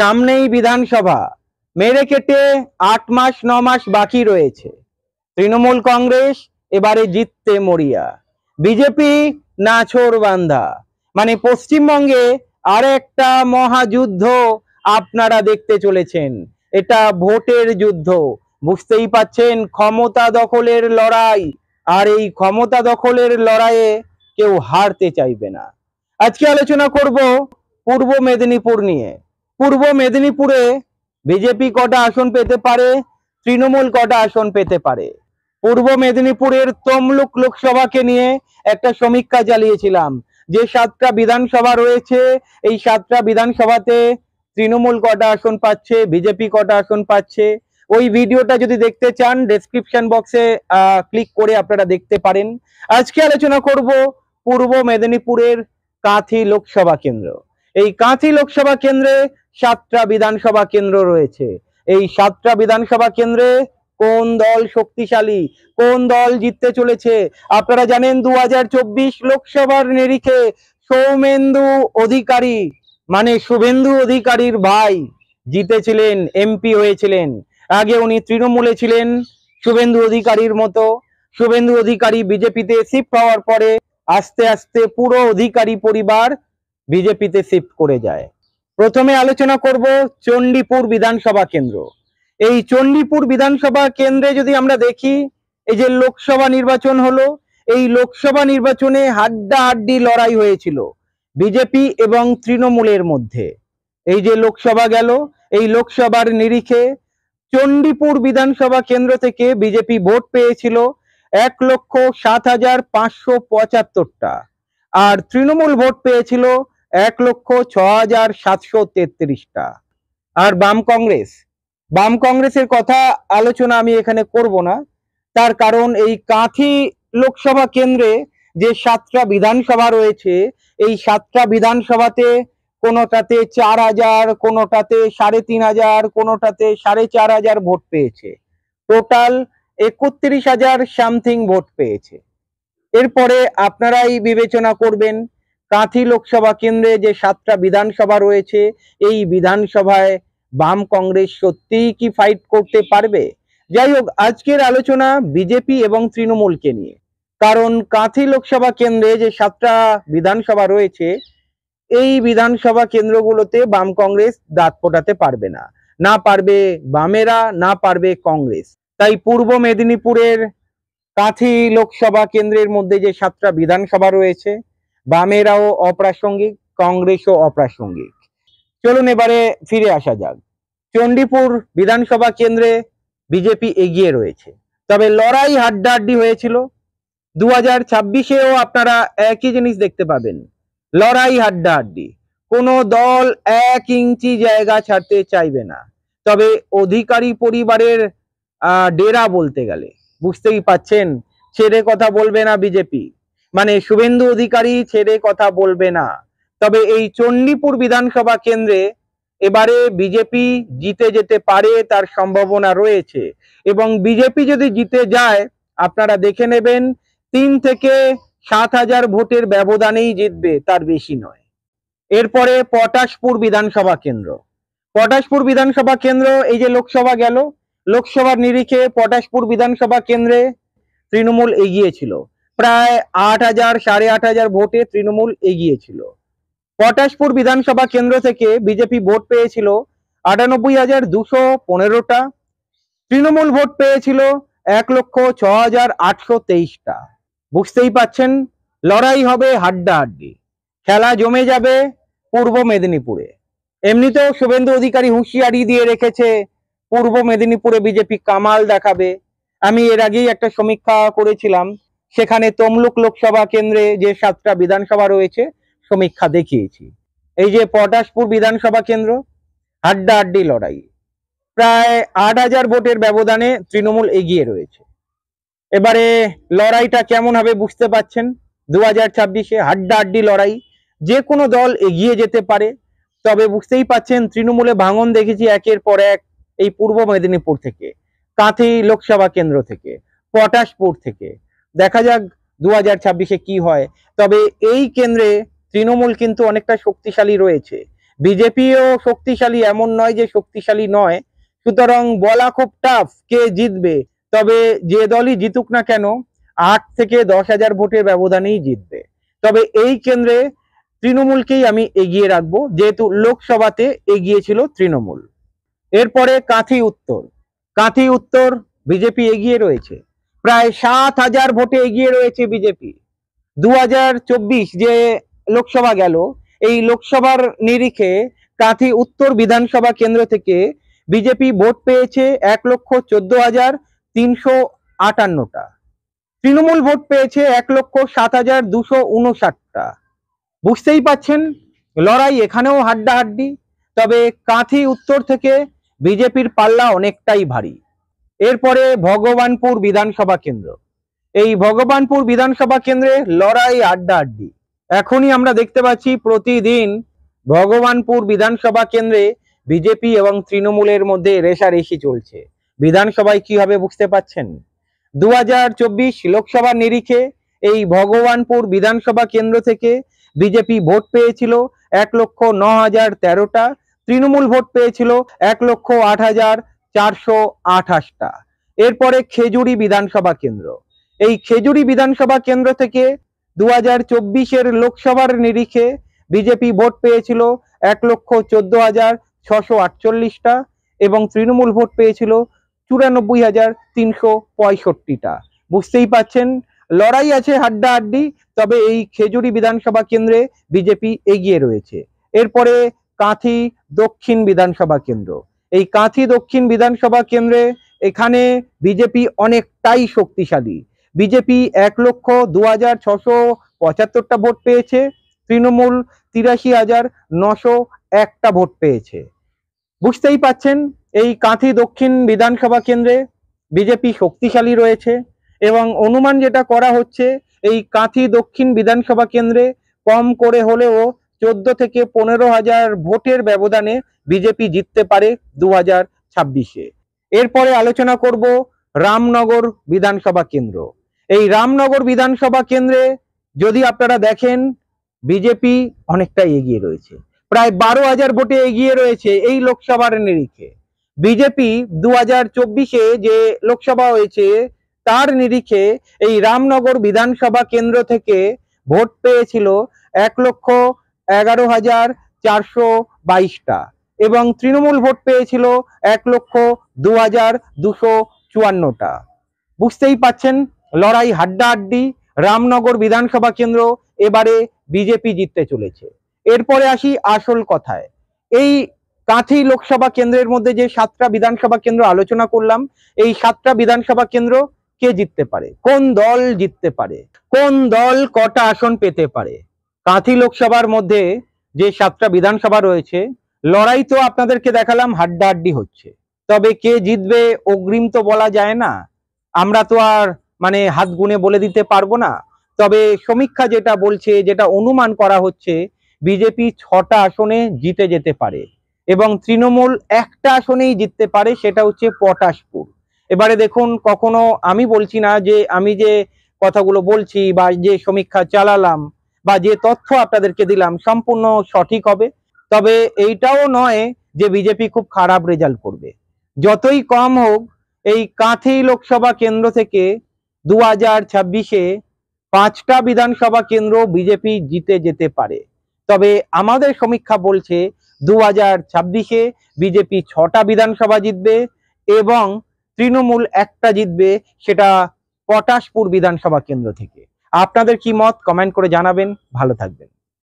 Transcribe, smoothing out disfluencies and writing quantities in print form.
সামনেই বিধানসভা, মেরে কেটে ৮ মাস ৯ মাস বাকি রয়েছে। তৃণমূল কংগ্রেস এবারে জিততে মরিয়া, বিজেপি নাছোড়বান্দা। মানে পশ্চিমবঙ্গে আর একটা মহাযুদ্ধ আপনারা দেখতে চলেছেন। এটা ভোটের যুদ্ধ, বুঝতেই পাচ্ছেন, ক্ষমতা দখলের লড়াই। আর এই ক্ষমতা দখলের লড়াইয়ে কেউ হারতে চাইবে না। আজকে আলোচনা করব পূর্ব মেদিনীপুর নিয়ে। পূর্ব মেদিনীপুরে বিজেপি কটা আসন পেতে পারে, তৃণমূল কটা আসন পেতে পারে। পূর্ব মেদিনীপুরের তমলুক লোকসভাকে নিয়ে একটা সমীক্ষা চালিয়েছিলাম। যে 7টা বিধানসভা রয়েছে, এই 7টা বিধানসভাতে তৃণমূল কটা আসন পাচ্ছে, বিজেপি কটা আসন পাচ্ছে। ওই ভিডিওটা যদি দেখতে চান, ডেসক্রিপশন বক্সে ক্লিক করে আপনারা দেখতে পারেন। আজকে আলোচনা করব পূর্ব মেদিনীপুরের কাঁথি লোকসভা কেন্দ্র। এই কাঁথি লোকসভা কেন্দ্রে 7টা বিধানসভা কেন্দ্র রয়েছে। এই 7টা বিধানসভা কেন্দ্রে কোন দল শক্তিশালী, কোন দল জিততে চলেছে। আপনারা জানেন 2024 লোকসভার নিরিখে সৌমেন্দু অধিকারী, মানে শুভেন্দু অধিকারীর ভাই জিতেছিলেন, এমপি হয়েছিলেন। আগে উনি তৃণমূলে ছিলেন শুভেন্দু অধিকারীর মতো। শুভেন্দু অধিকারী বিজেপিতে শিফট হওয়ার পরে আস্তে আস্তে পুরো অধিকারী পরিবার বিজেপিতে শিফট করে যায়। প্রথমে আলোচনা করব চণ্ডীপুর বিধানসভা কেন্দ্র। এই চণ্ডীপুর বিধানসভা কেন্দ্রে যদি আমরা দেখি, এই যে লোকসভা নির্বাচন হলো, এই লোকসভা নির্বাচনে হাড্ডাহাড্ডি লড়াই হয়েছিল বিজেপি এবং তৃণমূলের মধ্যে। এই যে লোকসভা গেল, এই লোকসভার নিরিখে চণ্ডীপুর বিধানসভা কেন্দ্র থেকে বিজেপি ভোট পেয়েছিল 1,07,575টা, আর তৃণমূল ভোট পেয়েছিল 1,06,733টা। আর বাম কংগ্রেসের কথা আলোচনা আমি এখানে করব না, তার কারণ এই কাঁথি লোকসভা কেন্দ্রে যে 7টা বিধানসভা রয়েছে, এই 7টা বিধানসভাতে কোনোটাতে 4,000, কোনোটাতে 3,500, কোনোটাতে 4,500 ভোট পেয়েছে। টোটাল 31,000 সামথিং ভোট পেয়েছে। এরপরে আপনারাই বিবেচনা করবেন কাঁথি লোকসভা কেন্দ্রে যে 7টা বিধানসভা রয়েছে, এই বিধানসভায় বাম কংগ্রেস সত্যিই কি ফাইট করতে পারবে। যাই হোক, আজকের আলোচনা বিজেপি এবং তৃণমূলকে নিয়ে। কারণ কাঁথি লোকসভা কেন্দ্রে যে 7টা বিধানসভা রয়েছে, এই বিধানসভা কেন্দ্রগুলোতে বাম কংগ্রেস দাঁত ফোটাতে পারবে না। না পারবে বামেরা, না পারবে কংগ্রেস। তাই পূর্ব মেদিনীপুরের কাঁথি লোকসভা কেন্দ্রের মধ্যে যে 7টা বিধানসভা রয়েছে, বামেরাও অপ্রাসঙ্গিক, কংগ্রেসও অপ্রাসঙ্গিক। চলুন এবারে ফিরে আসা যাক। চণ্ডীপুর বিধানসভা কেন্দ্রে বিজেপি এগিয়ে রয়েছে, তবে লড়াই হাড্ডাহাড্ডি হয়েছিল। 2026-এও আপনারা একই জিনিস দেখতে পাবেন, লড়াই হাড্ডাহাড্ডি। কোনো দল 1 ইঞ্চি জায়গা ছাড়তে চাইবে না। তবে অধিকারী পরিবারের ডেরা বলতে গেলে বুঝতেই পাচ্ছেন, ছেড়ে কথা বলবে না বিজেপি, মানে শুভেন্দু অধিকারী ছেড়ে কথা বলবে না। তবে এই চণ্ডীপুর বিধানসভা কেন্দ্রে এবারে বিজেপি জিতে যেতে পারে, তার সম্ভাবনা রয়েছে। এবং বিজেপি যদি জিতে যায়, আপনারা দেখে নেবেন 3 থেকে 7,000 ভোটের ব্যবধানেই জিতবে, তার বেশি নয়। এরপরে পটাশপুর বিধানসভা কেন্দ্র। পটাশপুর বিধানসভা কেন্দ্র, এই যে লোকসভা গেল, লোকসভার নিরিখে পটাশপুর বিধানসভা কেন্দ্রে তৃণমূল এগিয়েছিল। প্রায় 8,000 8,500 ভোটে তৃণমূল এগিয়েছিল। পটাশপুর বিধানসভা কেন্দ্র থেকে বিজেপি ভোট পেয়েছিল 98,215টা, তৃণমূল ভোট পেয়েছিল 1,06,823টা। বুঝতেই পাচ্ছেন, লড়াই হবে হাড্ডাহাড্ডি, খেলা জমে যাবে পূর্ব মেদিনীপুরে। এমনিতেও শুভেন্দু অধিকারী হুঁশিয়ারি দিয়ে রেখেছে পূর্ব মেদিনীপুরে বিজেপি কামাল দেখাবে। আমি এর আগেই একটা সমীক্ষা করেছিলাম, সেখানে তমলুক লোকসভা কেন্দ্রে যে 7টা বিধানসভা রয়েছে সমীক্ষা দেখিয়েছি। এই যে পটাশপুর বিধানসভা কেন্দ্র, হাড্ডাহাড্ডি লড়াই, প্রায় 8,000 ভোটের ব্যবধানে তৃণমূল এগিয়ে রয়েছে। এবারে লড়াইটা কেমন হবে বুঝতে পাচ্ছেন। 2026-এ হাড্ডাহাড্ডি লড়াই, যে কোনো দল এগিয়ে যেতে পারে। তবে বুঝতেই পাচ্ছেন তৃণমূলে ভাঙন দেখেছি একের পর এক, এই পূর্ব মেদিনীপুর থেকে, কাঁথি লোকসভা কেন্দ্র থেকে, পটাশপুর থেকে। দেখা যাক 2026-এ কি হয়। তবে এই কেন্দ্রে তৃণমূল কিন্তু অনেকটা শক্তিশালী রয়েছে। বিজেপিও শক্তিশালী এমন নয় যে শক্তিশালী নয়, সুতরাং বলা খুব টাফ কে জিতবে। তবে যে দলই জিতুক না কেন 8 থেকে 10,000 ভোটের ব্যবধানেই জিতবে। তবে এই কেন্দ্রে তৃণমূলকেই আমি এগিয়ে রাখবো, যেহেতু লোকসভাতে এগিয়ে ছিল তৃণমূল। এরপরে কাঁথি উত্তর বিজেপি এগিয়ে রয়েছে, প্রায় 7,000 ভোটে এগিয়ে রয়েছে বিজেপি। 2024 যে লোকসভা গেল, এই লোকসভার নিরিখে কাঁথি উত্তর বিধানসভা কেন্দ্র থেকে বিজেপি ভোট পেয়েছে 1,14,358টা। তৃণমূল ভোট পেয়েছে 1,07,259টা। বুঝতেই পাচ্ছেন লড়াই এখানেও হাড্ডাহাড্ডি। তবে কাঁথি উত্তর থেকে বিজেপির পাল্লা অনেকটাই ভারী। এরপরে ভগবানপুর বিধানসভা কেন্দ্র, এই ভগবানপুর বিধানসভা কেন্দ্রে লড়াই আড্ডাআড্ডি। এখনই আমরা দেখতে পাচ্ছি প্রতিদিন ভগবানপুর বিধানসভা কেন্দ্রে বিজেপি এবং তৃণমূলের মধ্যে রেষারেষি চলছে। বিধানসভায় কি হবে বুঝতে পাচ্ছেন। 2024 লোকসভার নিরিখে এই ভগবানপুর বিধানসভা কেন্দ্র থেকে বিজেপি ভোট পেয়েছিল 1,09,013টা, তৃণমূল ভোট পেয়েছিল 1,08,428টা। এরপরে খেজুরি বিধানসভা কেন্দ্র, এই খেজুরি বিধানসভা কেন্দ্র থেকে 2024 লোকসভার নিরিখে বিজেপি ভোট পেয়েছিল 1,14,648টা এবং তৃণমূল ভোট পেয়েছিল 94,365টা। বুঝতেই পাচ্ছেন লড়াই আছে হাড্ডাহাড্ডি। তবে এই খেজুরি বিধানসভা কেন্দ্রে বিজেপি এগিয়ে রয়েছে। এরপরে কাঁথি দক্ষিণ বিধানসভা কেন্দ্র, এই কাঁথি দক্ষিণ বিধানসভা কেন্দ্রে এখানে বিজেপি অনেকটাই শক্তিশালী। বিজেপি 1,02,675টা ভোট পেয়েছে, তৃণমূল 83,901টা ভোট পেয়েছে। বুঝতেই পাচ্ছেন এই কাঁথি দক্ষিণ বিধানসভা কেন্দ্রে বিজেপি শক্তিশালী রয়েছে এবং অনুমান যেটা করা হচ্ছে এই কাঁথি দক্ষিণ বিধানসভা কেন্দ্রে কম করে হলেও 14 থেকে 15,000 ভোটের ব্যবধানে বিজেপি জিততে পারে 2026-এ। এরপরে আলোচনা করব রামনগর বিধানসভা কেন্দ্র। এই রামনগর বিধানসভা কেন্দ্রে যদি আপনারা দেখেন বিজেপি অনেকটা এগিয়ে রয়েছে, প্রায় 12,000 ভোটে এগিয়ে রয়েছে এই লোকসভার নিরিখে। বিজেপি 2024-এ যে লোকসভা হয়েছে তার নিরিখে এই রামনগর বিধানসভা কেন্দ্র থেকে ভোট পেয়েছিল 1,11,422টা এবং তৃণমূল ভোট পেয়েছিল 1,02,254টা। বুঝতেই পাচ্ছেন লড়াই হাড্ডাহাড্ডি। রামনগর বিধানসভা কেন্দ্র এবারে বিজেপি জিততে চলেছে। এরপরে আসি আসল কথায়। এই কাঁথি লোকসভা কেন্দ্রের মধ্যে যে 7টা বিধানসভা কেন্দ্র আলোচনা করলাম, এই 7টা বিধানসভা কেন্দ্র কে জিততে পারে, কোন দল জিততে পারে, কোন দল কটা আসন পেতে পারে। কাঁথি লোকসভার মধ্যে যে 7টা বিধানসভা রয়েছে লড়াই তো আপনাদেরকে দেখালাম হাড্ডাহাড্ডি হচ্ছে। তবে কে জিতবে অগ্রিম তো বলা যায় না, আমরা তো আর হাত গুনে বলে দিতে পারবো না। তবে সমীক্ষা যেটা বলছে, যেটা অনুমান করা হচ্ছে, বিজেপি 6টা আসনে জিতে যেতে পারে এবং তৃণমূল একটা আসনেই জিততে পারে, সেটা হচ্ছে পটাশপুর। এবারে দেখুন, কখনো আমি বলছি না যে আমি যে কথাগুলো বলছি বা যে সমীক্ষা চালালাম বা যে তথ্য আপনাদেরকে দিলাম সম্পূর্ণ সঠিক হবে। তবে এইটাও নয় যে বিজেপি খুব খারাপ রেজাল্ট করবে। যতই কম হোক এই কাঁথি লোকসভা কেন্দ্র থেকে 2026-এ 5টা বিধানসভা কেন্দ্র বিজেপি জিতে যেতে পারে। তবে আমাদের সমীক্ষা বলছে 2026-এ বিজেপি 6টা বিধানসভা জিতবে এবং তৃণমূল একটা জিতবে, সেটা পটাশপুর বিধানসভা কেন্দ্র থেকে। আপনাদের কি মত কমেন্ট করে জানাবেন। ভালো থাকবেন।